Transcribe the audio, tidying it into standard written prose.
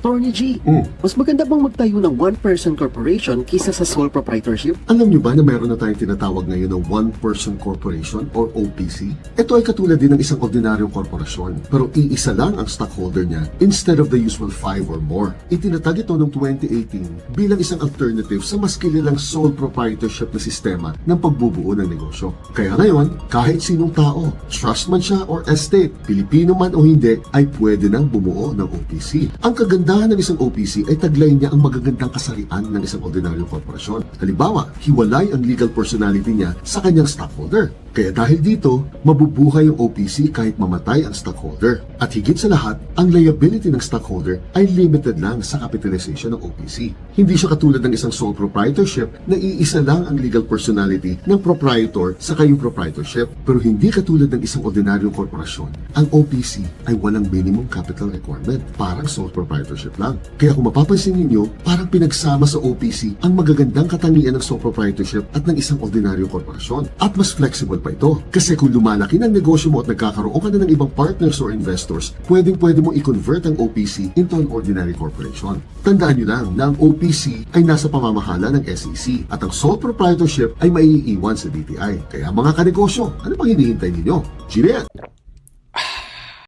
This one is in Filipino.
Attorney G, mas maganda bang magtayo ng one-person corporation kaysa sa sole proprietorship? Alam niyo ba na meron na tayong tinatawag ngayon ng one-person corporation or OPC? Ito ay katulad din ng isang ordinaryong korporasyon, pero iisa lang ang stockholder niya instead of the usual 5 or more. Itinatag ito noong 2018 bilang isang alternative sa mas kilalang sole proprietorship na sistema ng pagbubuo ng negosyo. Kaya ngayon, kahit sinong tao, trust man siya or estate, Pilipino man o hindi, ay pwede nang bumuo ng OPC. Ang kagandahan ng isang OPC ay taglay niya ang magagandang kasarian ng isang ordinaryong korporasyon. Halimbawa, hiwalay ang legal personality niya sa kanyang stockholder. Kaya dahil dito, mabubuhay ang OPC kahit mamatay ang stockholder. At higit sa lahat, ang liability ng stockholder ay limited lang sa capitalization ng OPC. Hindi siya katulad ng isang sole proprietorship na iisa lang ang legal personality ng proprietor sa kayong proprietorship. Pero hindi katulad ng isang ordinaryong korporasyon, ang OPC ay walang minimum capital requirement, parang sole proprietorship lang. Kaya kung mapapansin ninyo, parang pinagsama sa OPC ang magagandang katangian ng sole proprietorship at ng isang ordinaryong korporasyon. At mas flexible pa ito. Kasi kung lumalaki ng negosyo mo at nagkakaroon ka na ng ibang partners or investors, pwede mo i-convert ang OPC into an ordinary corporation. Tandaan nyo lang na ang OPC ay nasa pamamahala ng SEC at ang sole proprietorship ay maiiwan sa DTI. Kaya mga kanegosyo, ano pang hinihintay ninyo? Gilian!